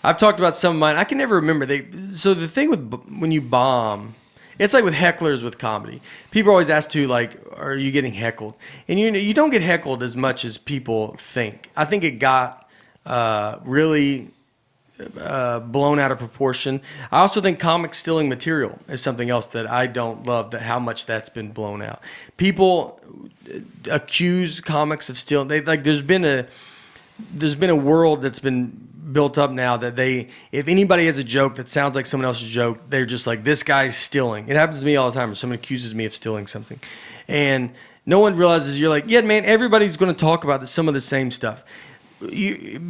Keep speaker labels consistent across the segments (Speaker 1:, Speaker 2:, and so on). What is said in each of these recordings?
Speaker 1: I've talked about some of mine. I can never remember. So the thing with when you bomb, it's like with hecklers with comedy. People always ask too, like, are you getting heckled? And you don't get heckled as much as people think. I think it got really blown out of proportion. I also think comics stealing material is something else that I don't love, that how much that's been blown out. People accuse comics of stealing. There's been a world that's been built up now that if anybody has a joke that sounds like someone else's joke, they're just like, this guy's stealing. It happens to me all the time where someone accuses me of stealing something. And no one realizes, you're like, yeah, man, everybody's going to talk about some of the same stuff. If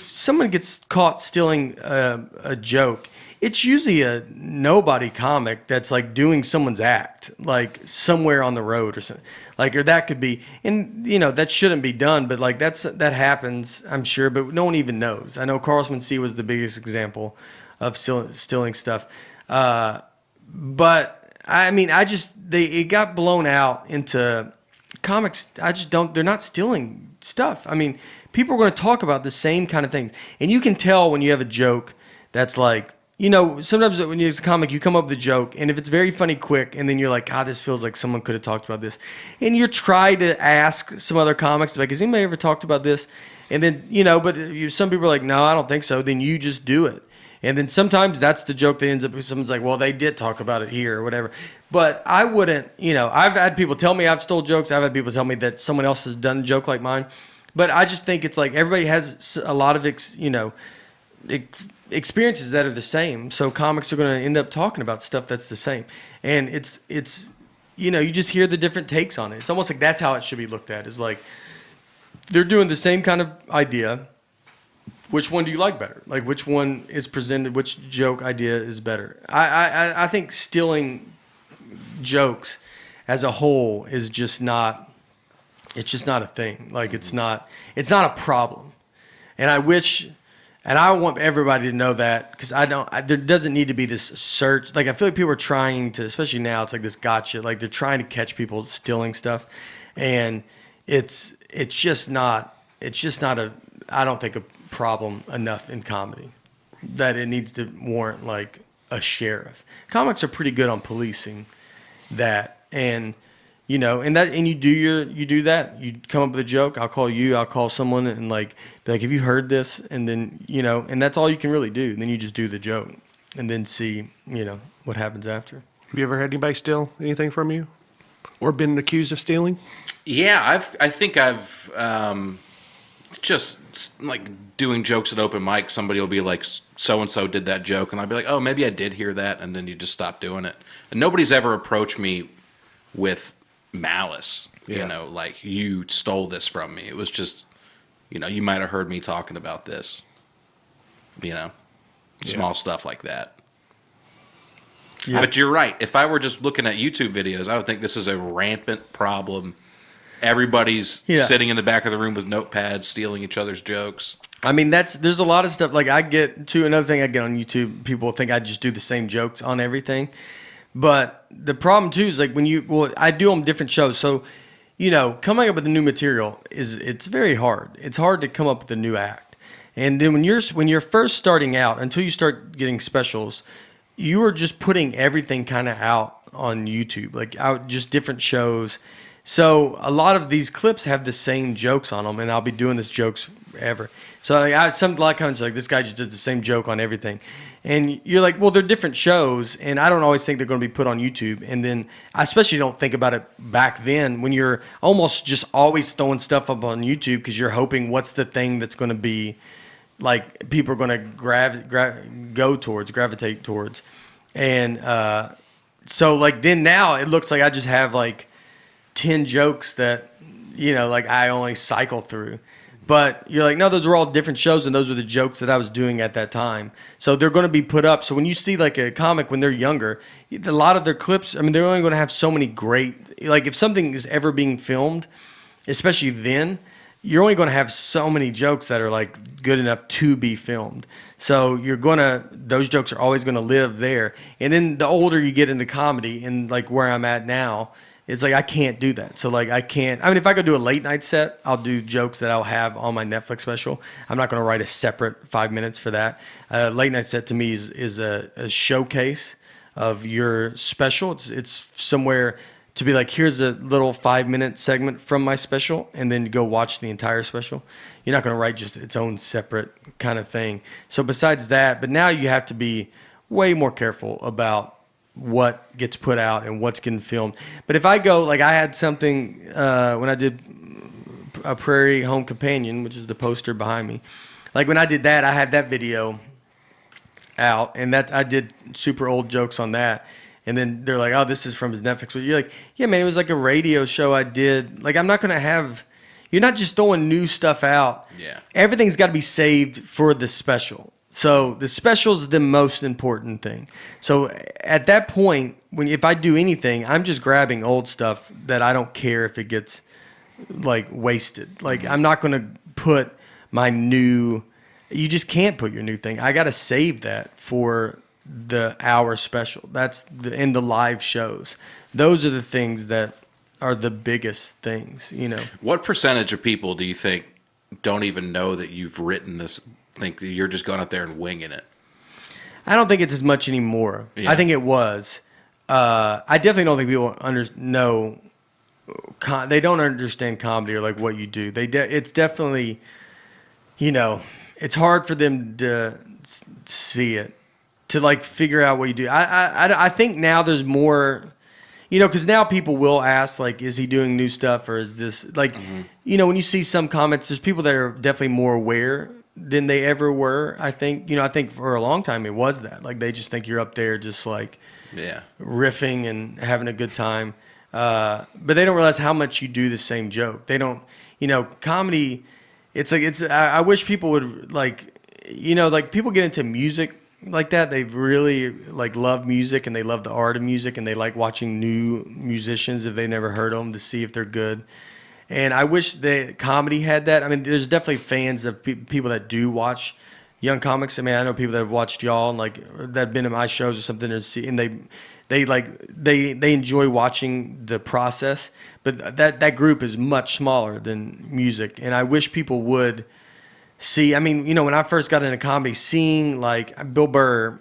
Speaker 1: someone gets caught stealing a joke, it's usually a nobody comic that's like doing someone's act, like somewhere on the road or something. Like, or that could be, and that shouldn't be done, but like that happens, I'm sure, but no one even knows. I know Carlson C was the biggest example of stealing stuff. But I mean, it got blown out into comics. They're not stealing stuff. I mean, people are going to talk about the same kind of things. And you can tell when you have a joke that's like, sometimes when you're a comic, you come up with a joke, and if it's very funny quick, and then you're like, God, this feels like someone could have talked about this. And you're trying to ask some other comics, like, has anybody ever talked about this? And then, but some people are like, no, I don't think so. Then you just do it. And then sometimes that's the joke that ends up, someone's like, well, they did talk about it here or whatever. But I wouldn't, I've had people tell me I've stole jokes. I've had people tell me that someone else has done a joke like mine. But I just think it's like everybody has a lot of, experiences that are the same. So comics are going to end up talking about stuff that's the same. And it's you just hear the different takes on it. It's almost like that's how it should be looked at, is like they're doing the same kind of idea. Which one do you like better? Like, which one is presented, which joke idea is better? I think stealing jokes as a whole is just not, it's just not a thing. Like, it's not a problem. And I want everybody to know that, because there doesn't need to be this search. Like, I feel like people are trying to, especially now, it's like this gotcha. Like, they're trying to catch people stealing stuff. And it's just not I don't think a problem enough in comedy that it needs to warrant like a sheriff. Comics are pretty good on policing that, and and you do that. You come up with a joke. I'll call someone and like be like, have you heard this? And then and that's all you can really do. And then you just do the joke and then see what happens after.
Speaker 2: Have you ever had anybody steal anything from you, or been accused of stealing?
Speaker 3: Yeah, I think I've just like doing jokes at open mic. Somebody will be like, so and so did that joke, and I'll be like, oh, maybe I did hear that, and then you just stop doing it. And nobody's ever approached me with malice, like, you stole this from me. It was just, you might have heard me talking about this, small stuff like that. Yeah. But you're right. If I were just looking at YouTube videos, I would think this is a rampant problem. Everybody's sitting in the back of the room with notepads, stealing each other's jokes. I mean, there's a lot of stuff. Like, another thing I get on YouTube, people think I just do the same jokes on everything. But the problem too is like I do on different shows. So, coming up with the new material it's very hard. It's hard to come up with a new act. And then when you're first starting out, until you start getting specials, you are just putting everything kind of out on YouTube, like out just different shows. So a lot of these clips have the same jokes on them, and I'll be doing this jokes forever. So a lot of times like, this guy just does the same joke on everything. And you're like, well, they're different shows, and I don't always think they're going to be put on YouTube. And then I especially don't think about it back then when you're almost just always throwing stuff up on YouTube because you're hoping what's the thing that's going to be like people are going to gravitate towards. And so like then now it looks like I just have like 10 jokes that, like I only cycle through. But you're like, no, those were all different shows, and those were the jokes that I was doing at that time. So they're going to be put up. So when you see like a comic when they're younger, a lot of their clips, I mean, they're only going to have so many great, like if something is ever being filmed, especially then, you're only going to have so many jokes that are like good enough to be filmed. So those jokes are always going to live there. And then the older you get into comedy, and like where I'm at now,
Speaker 1: It's like I can't do that. So like I can't. I mean, if I go do a late night set, I'll do jokes that I'll have on my Netflix special. I'm not going to write a separate 5 minutes for that. Late night set to me is a showcase of your special. It's somewhere to be like, here's a little 5 minute segment from my special, and then go watch the entire special. You're not going to write just its own separate kind of thing. So besides that, but now you have to be way more careful about what gets put out and what's getting filmed. But if I go, like I had something when I did a Prairie Home Companion, which is the poster behind me. Like when I did that, I had that video out, and that I did super old jokes on that. And then they're like, oh, this is from his Netflix. But you're like, yeah, man, it was like a radio show I did. Like, I'm not going to have, you're not just throwing new stuff out.
Speaker 3: Yeah.
Speaker 1: Everything's got to be saved for the special. So the special is the most important thing. So at that point, if I do anything, I'm just grabbing old stuff that I don't care if it gets like wasted. Like I'm not going to put my new, you just can't put your new thing. I got to save that for the hour special. That's in the live shows. Those are the things that are the biggest things, you know.
Speaker 3: What percentage of people do you think don't even know that you've written this? Think that you're just going out there and winging it?
Speaker 1: I don't think it's as much anymore.
Speaker 3: Yeah.
Speaker 1: I think it was. I definitely don't think people know. They don't understand comedy or like what you do. It's definitely, you know, it's hard for them to see it, to like figure out what you do. I think now there's more, you know, because now people will ask like, is he doing new stuff or is this like, you know, when you see some comments, there's people that are definitely more aware than they ever were. I think, you know, I think for a long time it was that. Like they just think you're up there just like riffing and having a good time. But they don't realize how much you do the same joke. They don't, you know, comedy, it's like, I wish people would like, you know, like people get into music like that. They really like love music and they love the art of music and they like watching new musicians if they never heard of them to see if they're good. And I wish that comedy had that. I mean, there's definitely fans of people that do watch young comics. I mean, I know people that have watched y'all and like that have been in my shows or something and they enjoy watching the process. But that group is much smaller than music. And I wish people would see. I mean, you know, when I first got into comedy, seeing like Bill Burr,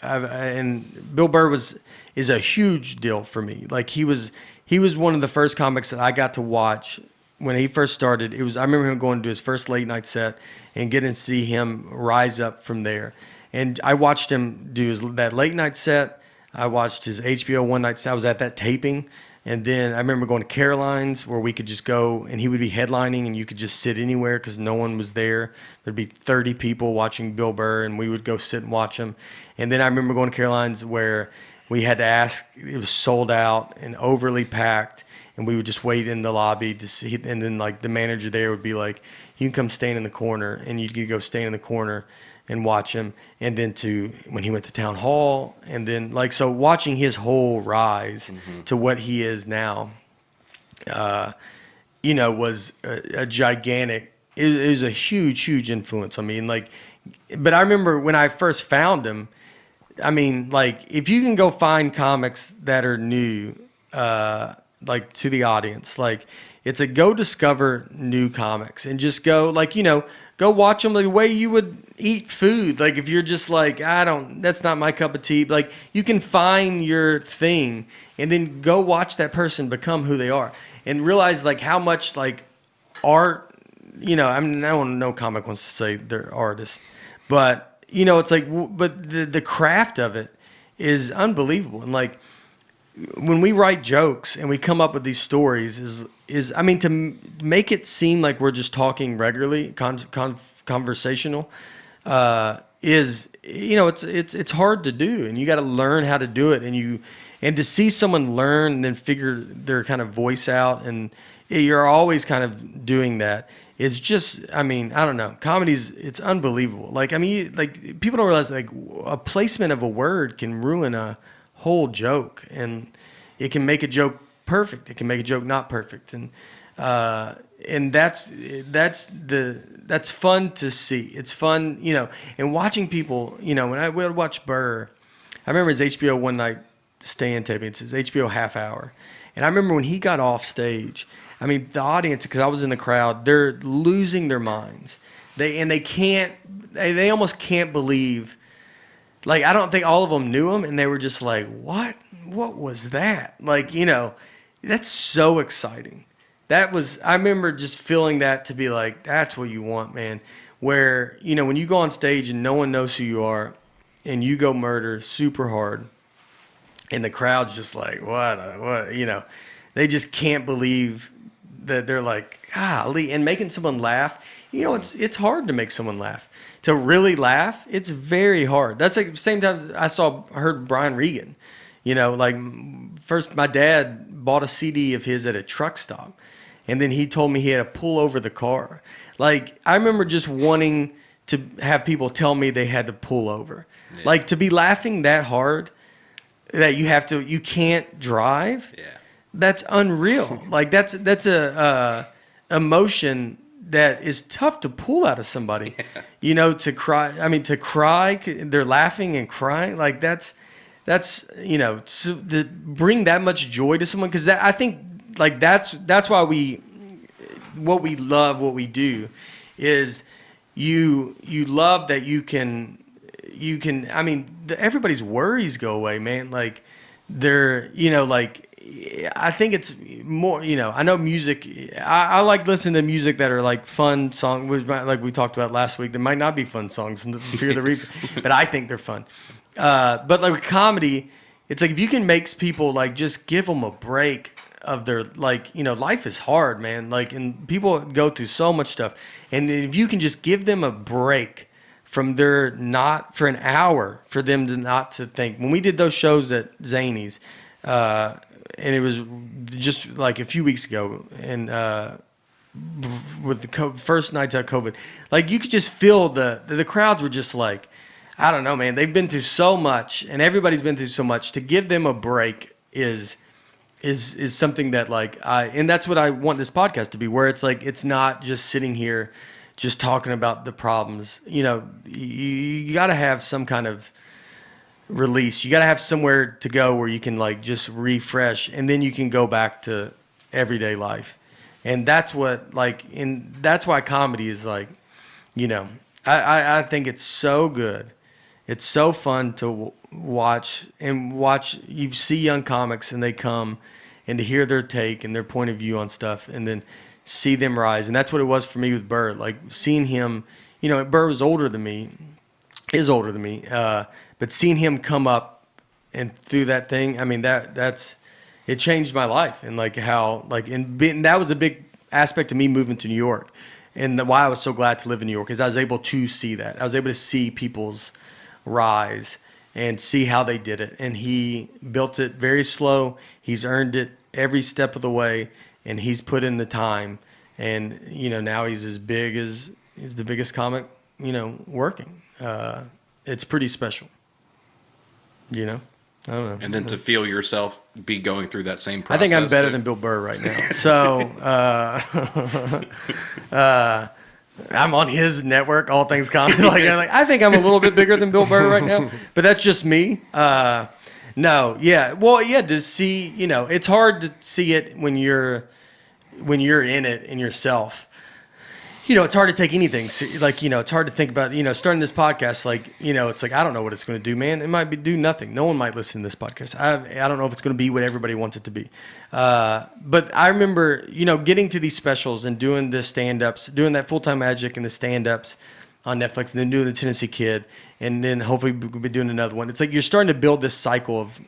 Speaker 1: and Bill Burr is a huge deal for me. Like he was one of the first comics that I got to watch when he first started. I remember him going to his first late night set and getting to see him rise up from there. And I watched him do that late night set. I watched his HBO one night set. I was at that taping. And then I remember going to Caroline's where we could just go and he would be headlining and you could just sit anywhere because no one was there. There'd be 30 people watching Bill Burr and we would go sit and watch him. And then I remember going to Caroline's where we had to ask, it was sold out and overly packed, and we would just wait in the lobby to see, and then like the manager there would be like, you can come stand in the corner, and you could go stand in the corner and watch him. And then when he went to town hall, and then like, so watching his whole rise to what he is now, you know, was a gigantic, it was a huge influence on me. And like, but I remember when I first found him, I mean, like, if you can go find comics that are new, like, to the audience, like, it's go discover new comics and just go, like, you know, go watch them the way you would eat food. Like, if you're just like, that's not my cup of tea. Like, you can find your thing and then go watch that person become who they are and realize, like, how much, like, art, you know, I mean, no comic wants to say they're artists, but you know, it's like, but the craft of it is unbelievable. And like, when we write jokes and we come up with these stories is I mean, to make it seem like we're just talking regularly, conversational, is, you know, it's hard to do, and you got to learn how to do it, and to see someone learn and then figure their kind of voice out, and you're always kind of doing that. It's just, I mean, I don't know. It's unbelievable. Like, I mean, like, people don't realize, like, a placement of a word can ruin a whole joke, and it can make a joke perfect. It can make a joke not perfect, and that's fun to see. It's fun, you know, and watching people, you know, when I would watch Burr, I remember his HBO one night stand taping. It's his HBO half hour. And I remember when he got off stage, I mean, the audience, because I was in the crowd, they're losing their minds. They almost can't believe. Like, I don't think all of them knew him, and they were just like, what? What was that? Like, that's so exciting. I remember just feeling that to be like, that's what you want, man. Where, when you go on stage and no one knows who you are, and you go murder super hard, and the crowd's just like, what, they just can't believe that they're like, golly, and making someone laugh. It's hard to make someone laugh. To really laugh, it's very hard. That's like the same time I heard Brian Regan. First my dad bought a CD of his at a truck stop, and then he told me he had to pull over the car. Like, I remember just wanting to have people tell me they had to pull over. Yeah. Like, to be laughing that hard that you can't drive. Yeah. That's unreal. Like, that's a emotion that is tough to pull out of somebody. Yeah. To cry, they're laughing and crying. Like, that's to bring that much joy to someone, because I think, like, that's why what we love, what we do, is you love that you can. Everybody's worries go away, man. Like, I think it's more, I know music. I like listening to music that are like fun songs, like we talked about last week. There might not be fun songs in the Fear the Reaper, but I think they're fun. But like with comedy, it's like if you can make people, like, just give them a break of their, like, life is hard, man. Like, and people go through so much stuff, and if you can just give them a break from their not for an hour, for them to not to think. When we did those shows at Zany's, and it was just like a few weeks ago, and with the first nights of COVID, like, you could just feel the crowds were just like, I don't know, man. They've been through so much, and everybody's been through so much. To give them a break is something that, like, and that's what I want this podcast to be, where it's like, it's not just sitting here just talking about the problems. You got to have some kind of release. You got to have somewhere to go where you can, like, just refresh, and then you can go back to everyday life. And that's what, like, and that's why comedy is, like, I think it's so good. It's so fun to watch. You see young comics, and they come, and to hear their take and their point of view on stuff, and then see them rise. And that's what it was for me with Burr. Like, seeing him, Burr was older than me, but seeing him come up and through that thing, I mean, it changed my life. And, like, how, like, and that was a big aspect of me moving to New York, and why I was so glad to live in New York, is I was able to see that. I was able to see people's rise and see how they did it. And he built it very slow. He's earned it every step of the way, and he's put in the time. And, now he's as big as he's the biggest comic, working. It's pretty special. I don't know. And
Speaker 3: then to feel yourself be going through that same process.
Speaker 1: I think I'm better than Bill Burr right now. So I'm on his network, All Things Comedy. I think I'm a little bit bigger than Bill Burr right now, but that's just me. No, yeah. Well, yeah, to see, it's hard to see it when you're in it in yourself. It's hard to take anything. Like, it's hard to think about, starting this podcast. Like, it's like, I don't know what it's going to do, man. It might do nothing. No one might listen to this podcast. I don't know if it's going to be what everybody wants it to be. But I remember, getting to these specials and doing the stand-ups, doing that Full-Time Magic and the stand-ups on Netflix, and then doing the Tennessee Kid, and then hopefully we'll be doing another one. It's like you're starting to build this cycle of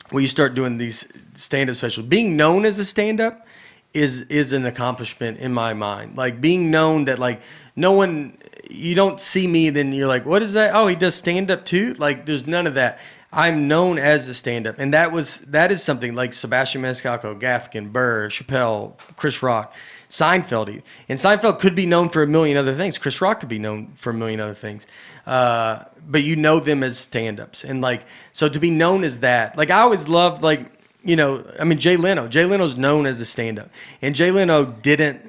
Speaker 1: where you start doing these stand-up specials. Being known as a stand-up is an accomplishment in my mind. Like, being known that, like, no one, you don't see me, then you're like, what is that? Oh, he does stand-up too? Like, there's none of that. I'm known as a stand-up. And that is something like Sebastian Maniscalco, Gaffigan, Burr, Chappelle, Chris Rock, Seinfeld. And Seinfeld could be known for a million other things. Chris Rock could be known for a million other things. But you know them as stand-ups. And, like, so to be known as that, like, I always loved, like, Jay Leno. Jay Leno's known as a stand-up. And Jay Leno did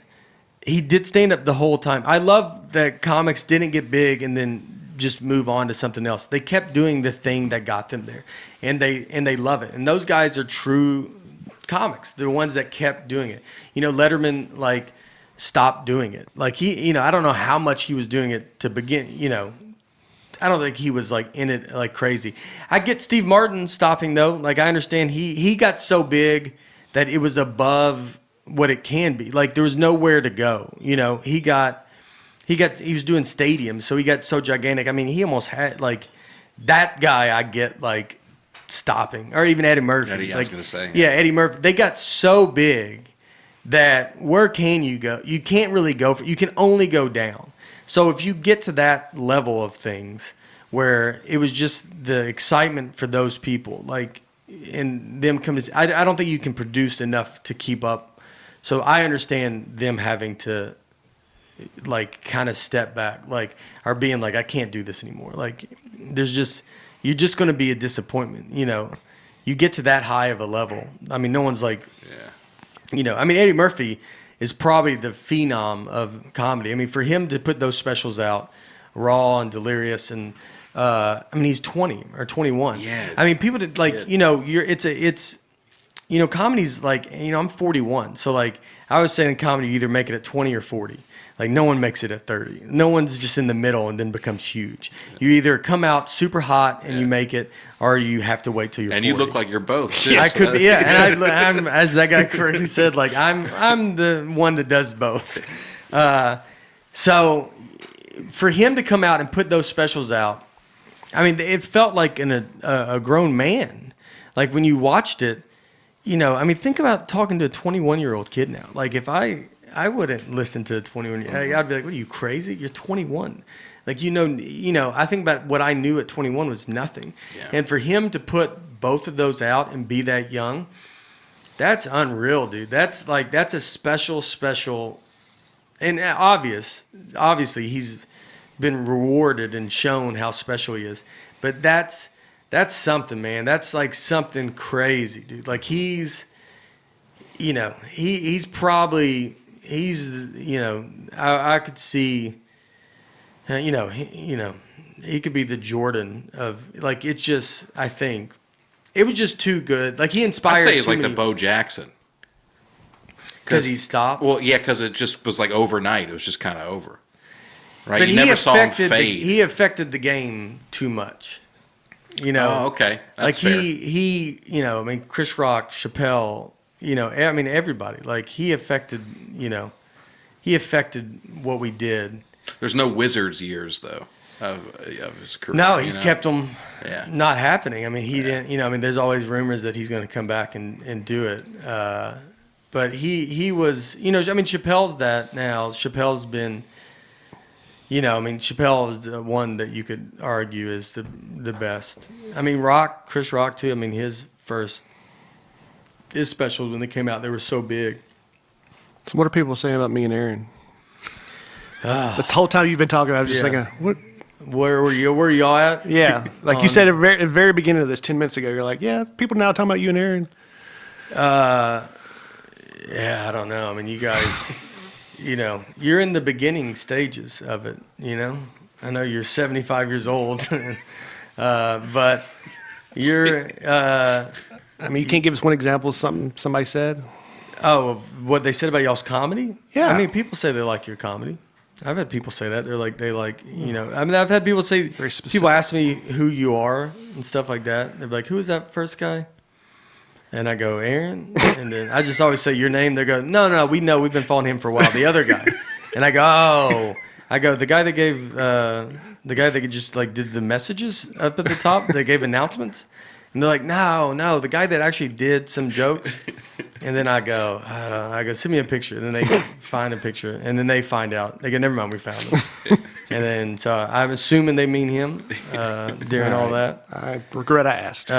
Speaker 1: stand-up the whole time. I love that comics didn't get big and then just move on to something else. They kept doing the thing that got them there, and they love it. And those guys are true comics. They're the ones that kept doing it. Letterman like stopped doing it. Like he, I don't know how much he was doing it to begin. I don't think he was like in it like crazy. I get Steve Martin stopping though. Like I understand he got so big that it was above what it can be. Like there was nowhere to go. He was doing stadiums, so he got so gigantic. I mean, he almost had like that guy. I get like stopping, or even Eddie Murphy.
Speaker 3: Eddie,
Speaker 1: like,
Speaker 3: I was gonna say.
Speaker 1: Yeah, Eddie Murphy. They got so big that where can you go? You can't really go you can only go down. So if you get to that level of things where it was just the excitement for those people, like and them coming, I don't think you can produce enough to keep up. So I understand them having to like kind of step back, like or being like, I can't do this anymore. Like you're just going to be a disappointment. You get to that high of a level. I mean, no one's like, I mean, Eddie Murphy is probably the phenom of comedy. I mean, for him to put those specials out, Raw and Delirious, and I mean, he's 20 or 21.
Speaker 3: Yeah.
Speaker 1: I mean, people did like, comedy's like, I'm 41. So like, I was saying in comedy, you either make it at 20 or 40. Like no one makes it at 30. No one's just in the middle and then becomes huge. You either come out super hot and you make it, or you have to wait till you're 40.
Speaker 3: And you look like you're both. Too,
Speaker 1: I could be, yeah. And I'm, as that guy correctly said, like I'm the one that does both. So for him to come out and put those specials out, I mean, it felt like a grown man. Like when you watched it, I mean, think about talking to a 21-year-old kid now. Like if I wouldn't listen to a 21-year-old. I'd be like, what are you, crazy? You're 21. Like, I think about what I knew at 21 was nothing. Yeah. And for him to put both of those out and be that young, that's unreal, dude. That's a special, and obviously he's been rewarded and shown how special he is. But that's something, man. That's like something crazy, dude. Like he's probably, I could see, he could be the Jordan of, like, it's just, I think, it was just too good. Like, he inspired
Speaker 3: I'd say he's like the Bo Jackson.
Speaker 1: Because he stopped?
Speaker 3: Well, yeah, because it just was like overnight. It was just kind of over. Right?
Speaker 1: But
Speaker 3: you never saw him fade.
Speaker 1: He affected the game too much.
Speaker 3: Oh, okay. That's
Speaker 1: like,
Speaker 3: fair.
Speaker 1: I mean, Chris Rock, Chappelle, I mean, everybody. Like, he affected what we did.
Speaker 3: There's no Wizards years, though, of his career.
Speaker 1: No, he's kept them
Speaker 3: Yeah.
Speaker 1: not happening. I mean, he didn't, I mean, there's always rumors that he's going to come back and do it. But he was, I mean, Chappelle's that now. Chappelle's been, I mean, Chappelle is the one that you could argue is the best. I mean, Chris Rock, too. I mean, his specials, when they came out, they were so big.
Speaker 2: So what are people saying about me and Aaron? This whole time you've been talking, I was just thinking, what?
Speaker 1: Where were y'all at?
Speaker 2: Yeah, like you said at the very beginning of this 10 minutes ago, you're like, yeah, people now talking about you and Aaron.
Speaker 1: Yeah, I don't know. I mean, you guys, you're in the beginning stages of it, I know you're 75 years old, but you're...
Speaker 2: I mean, you can't give us one example of something somebody said?
Speaker 1: Oh, of what they said about y'all's comedy?
Speaker 2: Yeah.
Speaker 1: I mean, people say they like your comedy. I've had people say that. They like, I mean, I've had people say,
Speaker 2: very specific.
Speaker 1: People ask me who you are and stuff like that. They're like, who is that first guy? And I go, Aaron. And then I just always say your name. They go, no, we know. We've been following him for a while. The other guy. And I go, oh. The guy that gave, the guy that just like did the messages up at the top. They gave announcements. And they're like, no, the guy that actually did some jokes. And then I go, send me a picture. And then they find a picture. And then they find out. They go, never mind, we found him. And then, so I'm assuming they mean him during all that.
Speaker 2: I regret I asked.